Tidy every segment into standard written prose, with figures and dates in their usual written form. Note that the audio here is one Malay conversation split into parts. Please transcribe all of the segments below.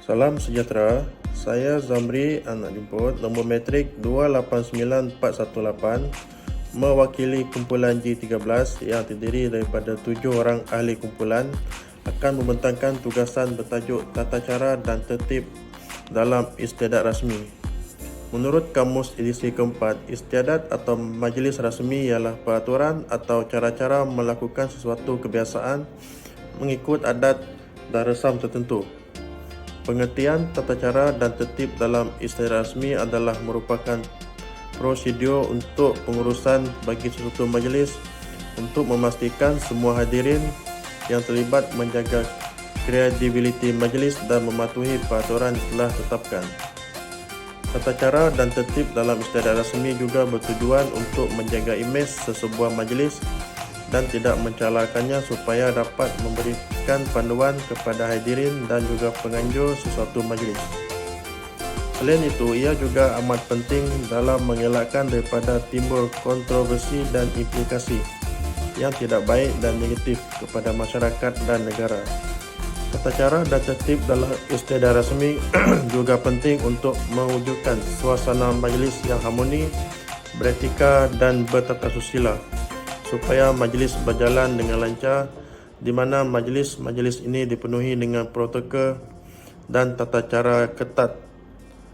Salam sejahtera, saya Zamri anak jemput, nombor matrik 289418, mewakili kumpulan G13 yang terdiri daripada 7 orang ahli kumpulan, akan membentangkan tugasan bertajuk Tata Cara dan Tertib dalam Istiadat Rasmi. Menurut Kamus edisi keempat, istiadat atau majlis rasmi ialah peraturan atau cara-cara melakukan sesuatu kebiasaan mengikut adat dan resam tertentu. Pengertian tata cara dan tertib dalam istiadat rasmi adalah merupakan prosedur untuk pengurusan bagi sesuatu majlis untuk memastikan semua hadirin yang terlibat menjaga kredibiliti majlis dan mematuhi peraturan yang telah ditetapkan. Tata cara dan tertib dalam istiadat rasmi juga bertujuan untuk menjaga imej sesebuah majlis dan tidak mencalakannya supaya dapat memberikan panduan kepada hadirin dan juga penganjur sesuatu majlis. Selain itu, ia juga amat penting dalam mengelakkan daripada timbul kontroversi dan implikasi yang tidak baik dan negatif kepada masyarakat dan negara. Tata cara dan tertib dalam istiadat rasmi juga penting untuk mewujudkan suasana majlis yang harmoni, beretika dan bertata susila, supaya majlis berjalan dengan lancar, di mana majlis ini dipenuhi dengan protokol dan tata cara ketat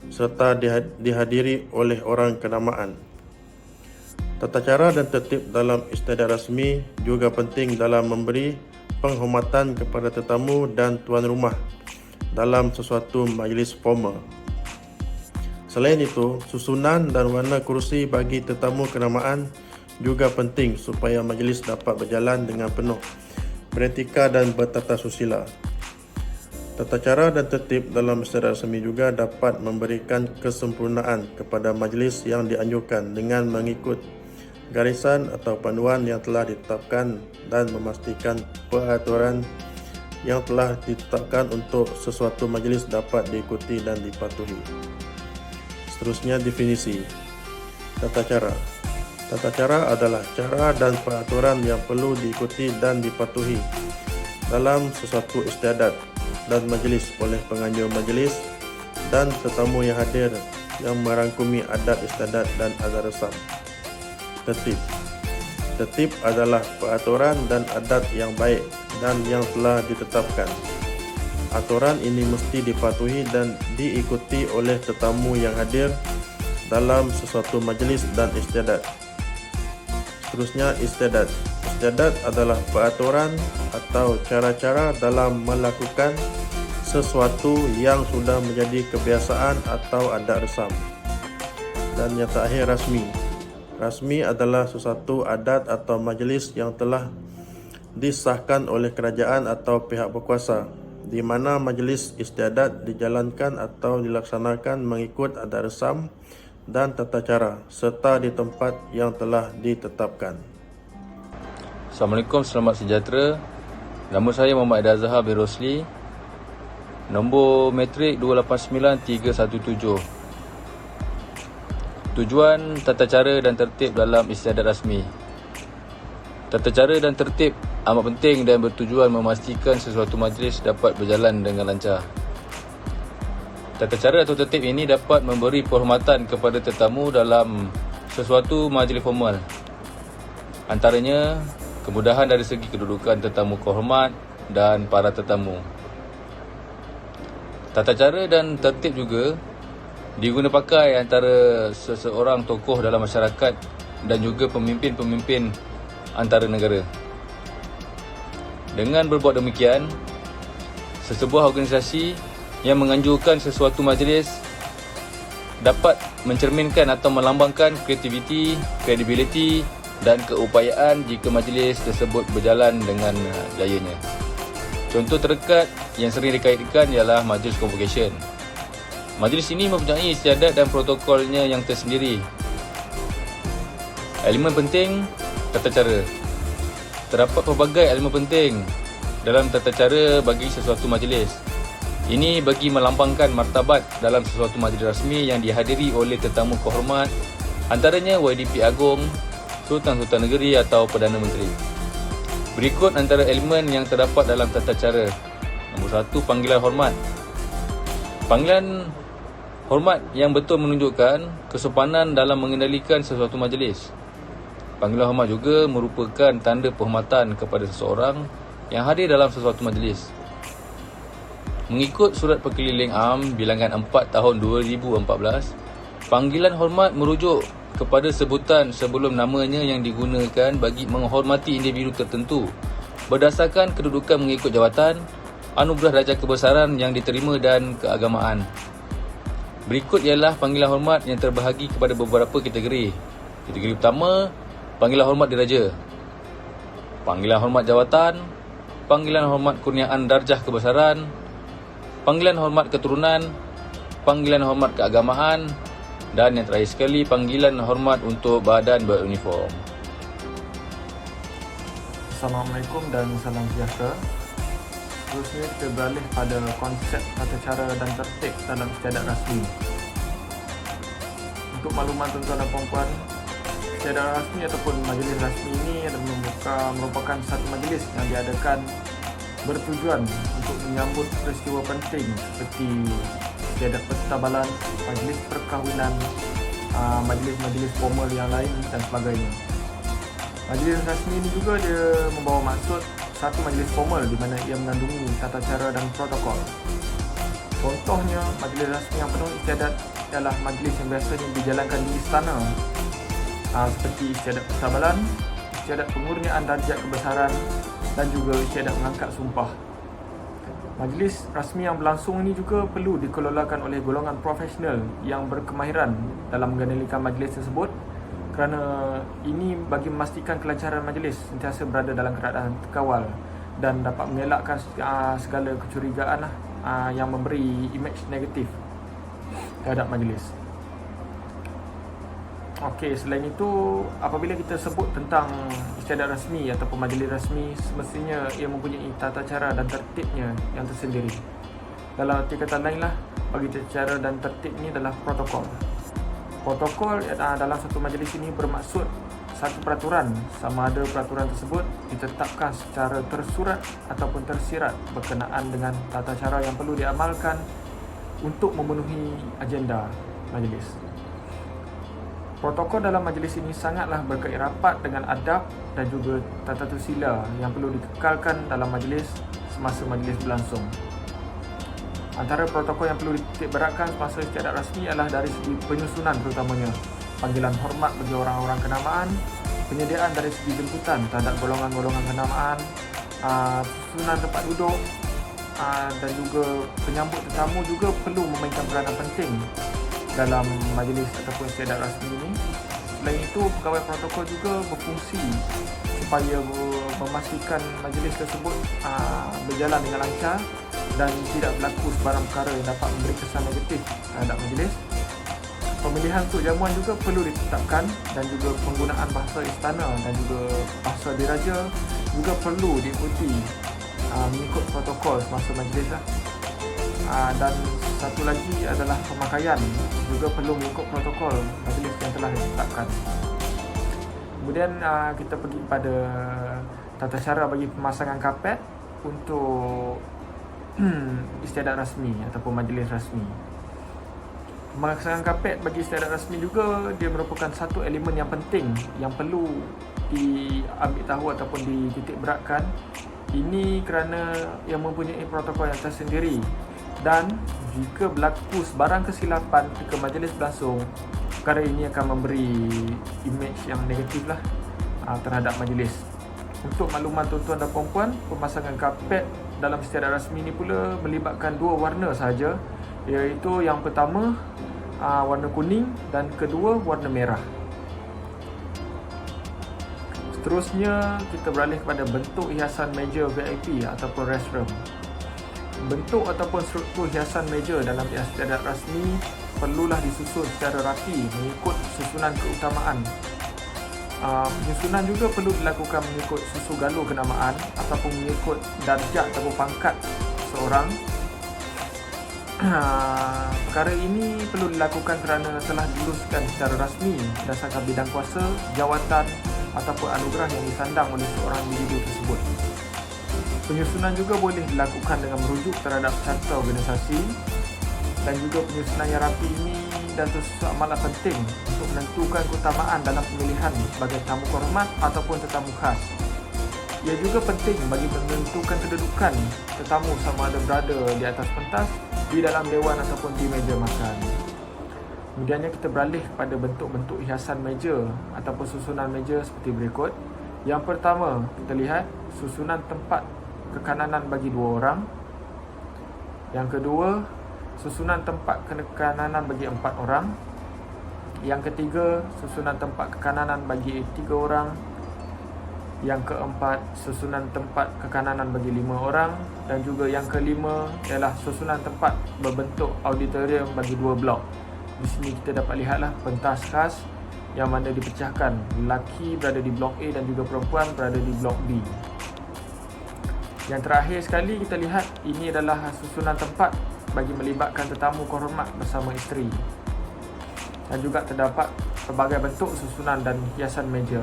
serta dihadiri oleh orang kenamaan. Tata cara dan tertib dalam istiadat rasmi juga penting dalam memberi penghormatan kepada tetamu dan tuan rumah dalam sesuatu majlis formal. Selain itu, susunan dan warna kerusi bagi tetamu kenamaan juga penting supaya majlis dapat berjalan dengan penuh beretika dan bertata susila. Tata cara dan tertib dalam istiadat rasmi juga dapat memberikan kesempurnaan kepada majlis yang dianjurkan dengan mengikut garisan atau panduan yang telah ditetapkan dan memastikan peraturan yang telah ditetapkan untuk sesuatu majlis dapat diikuti dan dipatuhi. Seterusnya, definisi tata cara. Tata cara adalah cara dan peraturan yang perlu diikuti dan dipatuhi dalam sesuatu istiadat dan majlis oleh penganjur majlis dan tetamu yang hadir yang merangkumi adat istiadat dan adat resam. Tertib. Tertib adalah peraturan dan adat yang baik dan yang telah ditetapkan. Aturan ini mesti dipatuhi dan diikuti oleh tetamu yang hadir dalam sesuatu majlis dan istiadat. Seterusnya, istiadat. Istiadat adalah peraturan atau cara-cara dalam melakukan sesuatu yang sudah menjadi kebiasaan atau adat resam. Dan yang terakhir, rasmi. Rasmi adalah sesuatu adat atau majlis yang telah disahkan oleh kerajaan atau pihak berkuasa, di mana majlis istiadat dijalankan atau dilaksanakan mengikut adat resam dan tata cara serta di tempat yang telah ditetapkan. Assalamualaikum, selamat sejahtera. Nama saya Muhammad Azhar bin Rosli. Nombor matrik 289317. Tujuan tata cara dan tertib dalam istiadat rasmi. Tata cara dan tertib amat penting dan bertujuan memastikan sesuatu majlis dapat berjalan dengan lancar. Tata cara atau tertib ini dapat memberi penghormatan kepada tetamu dalam sesuatu majlis formal. Antaranya, kemudahan dari segi kedudukan tetamu kehormat dan para tetamu. Tata cara dan tertib juga diguna pakai antara seseorang tokoh dalam masyarakat dan juga pemimpin-pemimpin antara negara. Dengan berbuat demikian, sesebuah organisasi yang menganjurkan sesuatu majlis dapat mencerminkan atau melambangkan kreativiti, kredibiliti dan keupayaan jika majlis tersebut berjalan dengan jayanya. Contoh terdekat yang sering dikaitkan ialah majlis convocation. Majlis ini mempunyai istiadat dan protokolnya yang tersendiri. Elemen penting tata cara. Terdapat pelbagai elemen penting dalam tata cara bagi sesuatu majlis. Ini bagi melambangkan martabat dalam sesuatu majlis rasmi yang dihadiri oleh tetamu kehormat, antaranya YDP Agong, Sultan-Sultan Negeri atau Perdana Menteri. Berikut antara elemen yang terdapat dalam tata cara. Nombor 1, panggilan hormat. Panggilan hormat yang betul menunjukkan kesopanan dalam mengendalikan sesuatu majlis. Panggilan hormat juga merupakan tanda penghormatan kepada seseorang yang hadir dalam sesuatu majlis. Mengikut Surat Perkeliling Am Bilangan 4 tahun 2014, panggilan hormat merujuk kepada sebutan sebelum namanya yang digunakan bagi menghormati individu tertentu berdasarkan kedudukan mengikut jawatan, anugerah darjah kebesaran yang diterima dan keagamaan. Berikut ialah panggilan hormat yang terbahagi kepada beberapa kategori. Kategori pertama, panggilan hormat diraja, panggilan hormat jawatan, panggilan hormat kurniaan darjah kebesaran, panggilan hormat keturunan, panggilan hormat keagamaan, dan yang terakhir sekali, panggilan hormat untuk badan beruniform. Assalamualaikum dan salam sejahtera. Terusnya kita beralih pada konsep tata cara dan tertib dalam istiadat rasmi. Untuk makluman tuan-tuan dan puan-puan, istiadat rasmi ataupun majlis rasmi ini merupakan satu majlis yang diadakan bertujuan untuk menyambut peristiwa penting seperti istiadat pertabalan, majlis perkahwinan, majlis-majlis formal yang lain dan sebagainya. Majlis rasmi ini juga dia membawa maksud satu majlis formal di mana ia mengandungi tata cara dan protokol. Contohnya, majlis rasmi yang penuh istiadat ialah majlis yang biasanya dijalankan di istana, seperti istiadat pertabalan, istiadat pengurniaan darjat kebesaran dan juga istiadat mengangkat sumpah. Majlis rasmi yang berlangsung ini juga perlu dikelolakan oleh golongan profesional yang berkemahiran dalam mengendalikan majlis tersebut, kerana ini bagi memastikan kelancaran majlis sentiasa berada dalam keadaan terkawal dan dapat mengelakkan segala kecurigaan yang memberi imej negatif terhadap majlis. Okey, selain itu, apabila kita sebut tentang istiadat rasmi ataupun majlis rasmi, semestinya ia mempunyai tata cara dan tertibnya yang tersendiri. Dalam arti kata lain lah, bagi tata cara dan tertib ini adalah protokol. Protokol dalam satu majlis ini bermaksud satu peraturan, sama ada peraturan tersebut ditetapkan secara tersurat ataupun tersirat berkenaan dengan tata cara yang perlu diamalkan untuk memenuhi agenda majlis. Protokol dalam majlis ini sangatlah berkait rapat dengan adab dan juga tata sila yang perlu dikekalkan dalam majlis semasa majlis berlangsung. Antara protokol yang perlu dititikberatkan semasa istiadat rasmi adalah dari segi penyusunan terutamanya, panggilan hormat bagi orang-orang kenamaan, penyediaan dari segi jemputan terhadap golongan-golongan kenamaan, susunan tempat duduk, dan juga penyambut tetamu juga perlu memainkan peranan penting dalam majlis ataupun istiadat rasmi ini. Selain itu, pegawai protokol juga berfungsi supaya memastikan majlis tersebut berjalan dengan lancar dan tidak berlaku sebarang perkara yang dapat memberi kesan negatif terhadap majlis. Pemilihan untuk jamuan juga perlu ditetapkan dan juga penggunaan bahasa istana dan juga bahasa diraja juga perlu diikuti mengikut protokol semasa majlis lah. Dan satu lagi adalah pemakaian juga perlu mengikut protokol majlis yang telah ditetapkan. Kemudian kita pergi pada tata cara bagi pemasangan kapet untuk istiadat rasmi ataupun majlis rasmi. Pemasangan kapet bagi istiadat rasmi juga dia merupakan satu elemen yang penting yang perlu diambil tahu ataupun dititik beratkan. Ini kerana ia mempunyai protokol yang tersendiri, dan jika berlaku sebarang kesilapan ketika majlis berlangsung, perkara ini akan memberi imej yang negatif lah terhadap majlis. Untuk makluman tuan-tuan dan puan-puan, pemasangan kapet dalam istiadat rasmi ini pula melibatkan dua warna sahaja, iaitu yang pertama warna kuning dan kedua warna merah. Seterusnya kita beralih kepada bentuk hiasan meja VIP ataupun restroom. Bentuk ataupun struktur hiasan meja dalam istiadat rasmi perlulah disusun secara rapi mengikut susunan keutamaan. Penyusunan juga perlu dilakukan mengikut susu galuh kenamaan ataupun mengikut darjat ataupun pangkat seorang. Perkara ini perlu dilakukan kerana telah diluluskan secara rasmi berdasarkan bidang kuasa, jawatan ataupun anugerah yang disandang oleh seorang individu tersebut. Penyusunan juga boleh dilakukan dengan merujuk terhadap carta organisasi dan juga penyusunan yang rapi ini dan tersusun amalan penting untuk menentukan keutamaan dalam pemilihan sebagai tamu kehormat ataupun tetamu khas. Ia juga penting bagi menentukan kedudukan tetamu sama ada berada di atas pentas, di dalam dewan ataupun di meja makan. Kemudiannya kita beralih kepada bentuk-bentuk hiasan meja ataupun susunan meja seperti berikut. Yang pertama, kita lihat susunan tempat kekananan bagi 2 orang. Yang kedua, susunan tempat kekananan bagi 4 orang. Yang ketiga, susunan tempat kekananan bagi 3 orang. Yang keempat, susunan tempat kekananan bagi 5 orang. Dan juga yang kelima ialah susunan tempat berbentuk auditorium bagi 2 blok. Di sini kita dapat lihatlah pentas khas yang mana dipecahkan. Lelaki berada di blok A dan juga perempuan berada di blok B. Yang terakhir sekali kita lihat ini adalah susunan tempat bagi melibatkan tetamu kehormat bersama isteri. Dan juga terdapat pelbagai bentuk susunan dan hiasan meja.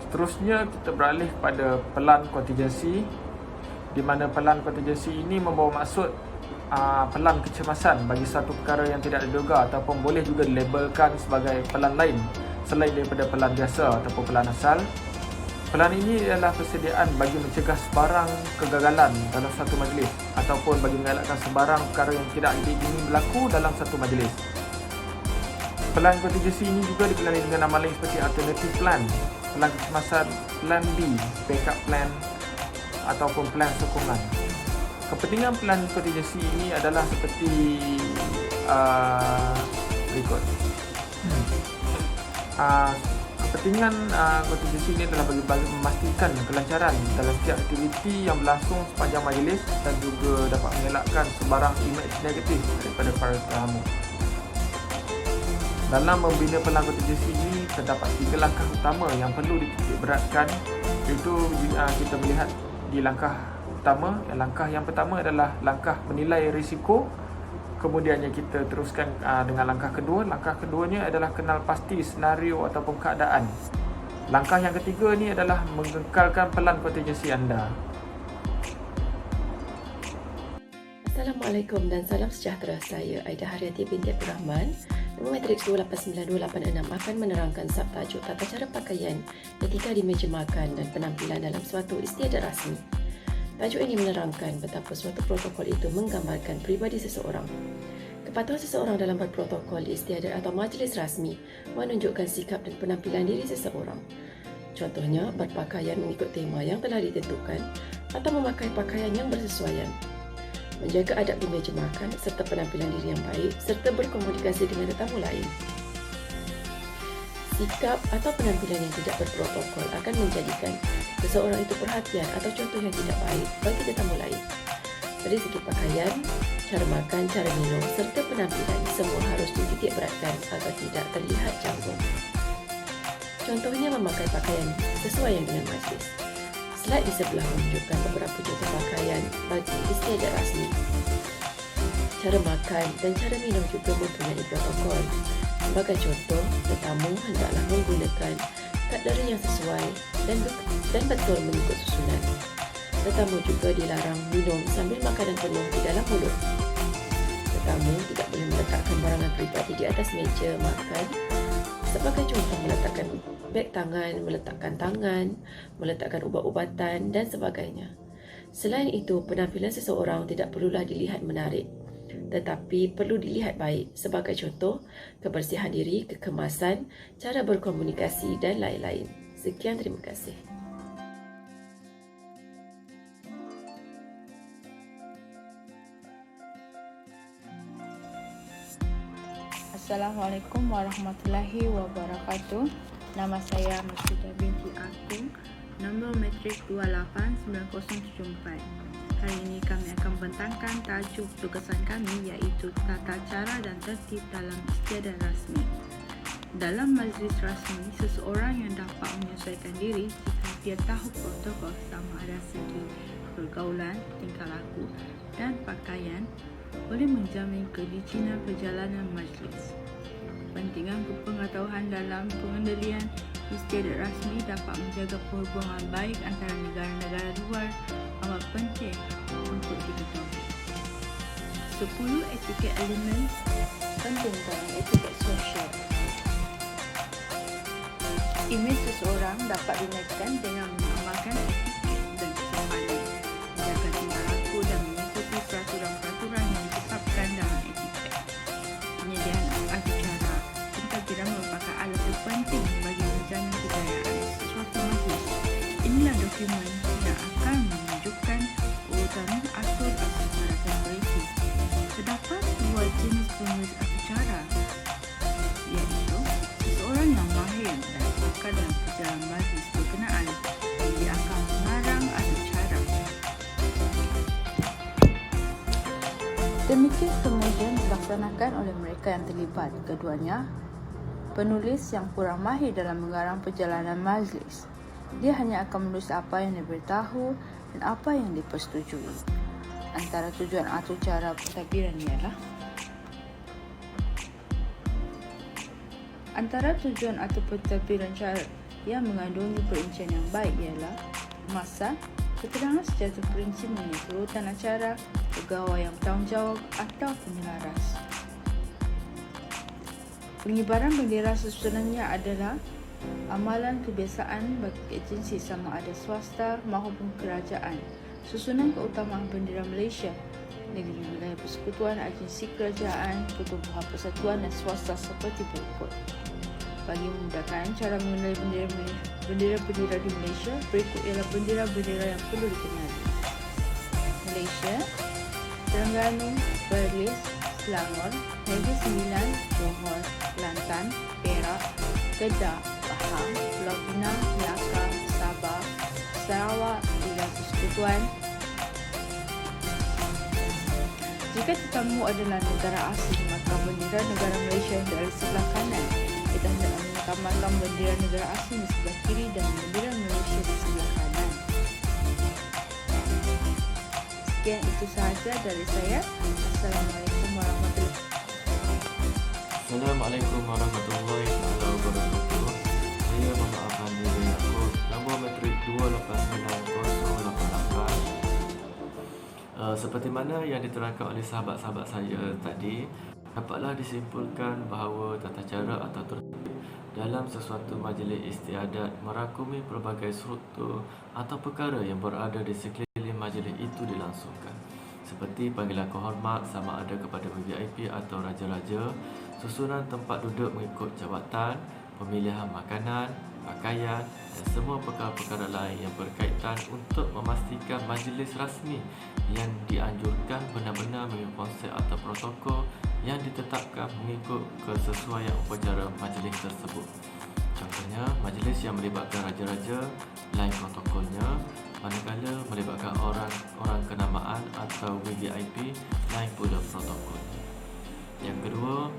Seterusnya kita beralih kepada pelan kontingensi, di mana pelan kontingensi ini membawa maksud pelan kecemasan bagi satu perkara yang tidak diduga ataupun boleh juga dilabelkan sebagai pelan lain selain daripada pelan biasa ataupun pelan asal. Pelan ini adalah persediaan bagi mencegah sebarang kegagalan dalam satu majlis ataupun bagi mengelakkan sebarang perkara yang tidak diingini berlaku dalam satu majlis. Pelan kontingensi ini juga dikenali dengan nama lain seperti alternative plan, pelan kecemasan, plan B, backup plan ataupun plan sokongan. Kepentingan pelan kontingensi ini adalah seperti berikut. Kepentingan kontingensi ini adalah bagi memastikan kelancaran dalam setiap aktiviti yang berlangsung sepanjang majlis dan juga dapat mengelakkan sebarang imej negatif daripada para tetamu. Dalam membina pelan kontingensi ini terdapat 3 langkah utama yang perlu dititik beratkan, iaitu kita melihat di langkah utama. Langkah yang pertama adalah langkah menilai risiko. Kemudiannya kita teruskan dengan langkah kedua. Langkah keduanya adalah kenal pasti senario ataupun keadaan. Langkah yang ketiga ni adalah mengekalkan pelan kontingensi anda. Assalamualaikum dan salam sejahtera. Saya Aida Haryati binti Abdul Rahman. Nama Matrix 289286 akan menerangkan subtajuk tata cara pakaian ketika di meja makan dan penampilan dalam suatu istiadat rasmi. Tajuk ini menerangkan betapa suatu protokol itu menggambarkan pribadi seseorang. Kepatuhan seseorang dalam berprotokol di istiadat atau majlis rasmi menunjukkan sikap dan penampilan diri seseorang. Contohnya, berpakaian mengikut tema yang telah ditentukan atau memakai pakaian yang bersesuaian. Menjaga adab di meja makan serta penampilan diri yang baik serta berkomunikasi dengan tetamu lain. Sikap atau penampilan yang tidak berprotokol akan menjadikan seseorang itu perhatian atau contoh yang tidak baik bagi tetamu lain. Dari segi pakaian, cara makan, cara minum serta penampilan semua harus dititik beratkan agar tidak terlihat canggung. Contohnya memakai pakaian sesuai dengan majlis. Slide di sebelah menunjukkan beberapa contoh pakaian bagi istiadat rasmi. Cara makan dan cara minum juga mempunyai protokol. Sebagai contoh, tetamu hendaklah menggunakan cutlery yang sesuai dan betul mengikut susunan. Tetamu juga dilarang minum sambil makanan penuh di dalam mulut. Tetamu tidak boleh meletakkan barangan peribadi di atas meja makan. Sebagai contoh, meletakkan beg tangan, meletakkan ubat-ubatan dan sebagainya. Selain itu, penampilan seseorang tidak perlulah dilihat menarik, tetapi perlu dilihat baik. Sebagai contoh, kebersihan diri, kekemasan, cara berkomunikasi dan lain-lain. Sekian, terima kasih. Assalamualaikum warahmatullahi wabarakatuh. Nama saya Masyidah binti Agung, nombor matrik 289074. Hari ini kami akan membentangkan tajuk tugasan kami iaitu tata cara dan tertib dalam istiadat rasmi. Dalam majlis rasmi, seseorang yang dapat menyesuaikan diri jika dia tahu protokol sama ada segi pergaulan, tingkah laku dan pakaian boleh menjamin kelicinan perjalanan majlis. Kepentingan kepengetahuan dalam pengendalian istiadat rasmi dapat menjaga perhubungan baik antara negara-negara luar amat penting untuk diketahui. 10 etiket elemen penting dalam etiket sosial. Imej seseorang dapat dinaikkan dengan mengamalkan etiket dan kesopanan, menjaga tingkah laku dan mengikuti peraturan-peraturan yang ditetapkan dalam etiket. Penyediaan acara pentagiran merupakan alat terpenting bagi menjamin kejayaan sesuatu majlis. Inilah dokumen yang akan menunjukkan urutan atur acara temporiti. Terdapat dua jenis penulis acara, iaitu seseorang yang mahir dan pakar dalam perjalanan majlis berkenaan, dia akan mengarang acara. Demikian kemudian dilaksanakan oleh mereka yang terlibat. Keduanya, penulis yang kurang mahir dalam mengarang perjalanan majlis. Dia hanya akan menulis apa yang diberitahu dan apa yang dipersetujui. Antara tujuan atau cara pentadbiran ialah cara yang mengandungi perincian yang baik ialah masa, keterangan secara terperinci mengenai urutan acara, pegawai yang bertanggungjawab atau penyelaras. Pengibaran bendera sesunannya adalah amalan kebiasaan bagi agensi sama ada swasta maupun kerajaan. Susunan keutamaan bendera Malaysia, negeri wilayah persekutuan, agensi kerajaan, pertubuhan persatuan dan swasta seperti berikut. Bagi memudahkan cara mengenali bendera-bendera di Malaysia, berikut ialah bendera-bendera yang perlu dikenali. Malaysia, Terengganu, Perlis, Selangor, Negeri Sembilan, Johor, Kelantan, Perak, Kedah, Pahang, Pulau Pinang, Melaka, Sabah, Sarawak, wilayah persekutuan. Jika tetamu adalah negara asing, maka bendera negara Malaysia yang dari sebelah kanan. Kita hendak mengamalkan bendera negara asing di sebelah kiri dan bendera Malaysia di sebelah kanan. Sekian itu sahaja dari saya. Assalamualaikum warahmatullahi wabarakatuh. Assalamualaikum warahmatullahi wabarakatuh. Saya memaafkan diri aku. Nombor metrik 289088. Seperti mana yang diterangkan oleh sahabat-sahabat saya tadi, dapatlah disimpulkan bahawa tata cara atau tertib dalam sesuatu majlis istiadat merangkumi pelbagai struktur atau perkara yang berada di sekeliling majlis itu dilangsungkan, seperti panggilan kehormat sama ada kepada VIP atau raja-raja, susunan tempat duduk mengikut jabatan, pemilihan makanan, pakaian dan semua perkara-perkara lain yang berkaitan untuk memastikan majlis rasmi yang dianjurkan benar-benar mengikut konsep atau protokol yang ditetapkan mengikut kesesuaian upacara majlis tersebut. Contohnya, majlis yang melibatkan raja-raja, lain protokolnya, manakala melibatkan orang kenamaan atau VIP, lain pula protokolnya. Yang kedua,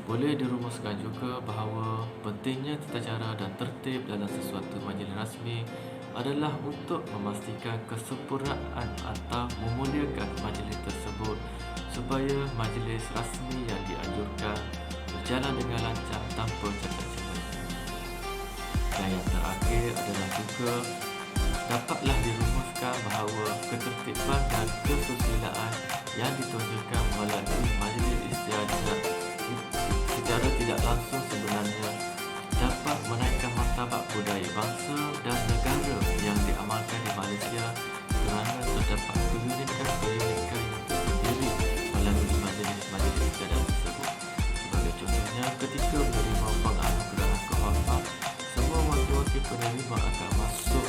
boleh dirumuskan juga bahawa pentingnya tata cara dan tertib dalam sesuatu majlis rasmi adalah untuk memastikan kesempurnaan atau memuliakan majlis tersebut supaya majlis rasmi yang dianjurkan berjalan dengan lancar tanpa cacat celah. Dan yang terakhir adalah juga dapatlah dirumuskan bahawa ketertiban dan kesusilaan yang ditunjukkan melalui majlis istiadat secara tidak langsung sebenarnya dapat menaikkan martabat budaya bangsa dan negara yang diamalkan di Malaysia kerana terdapat keunikan yang tersendiri melalui majlis-majlis istiadat tersebut. Sebagai contohnya, ketika menerima penganugerahan kehormat, semua wakil-wakil penerima akan masuk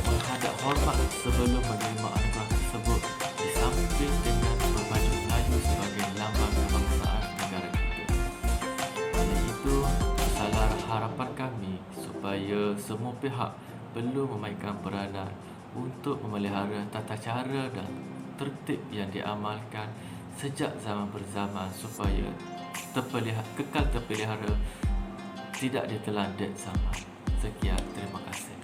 menghadap hormat sebelum menerima anugerah tersebut, disamping dengan berbaju Melayu sebagai lambang kebangsaan negara kita. Oleh itu, salah harapan kami supaya semua pihak perlu memainkan peranan untuk memelihara tata cara dan tertib yang diamalkan sejak zaman berzaman supaya kekal terpelihara, tidak ditelan dek zaman. Sekian, terima kasih.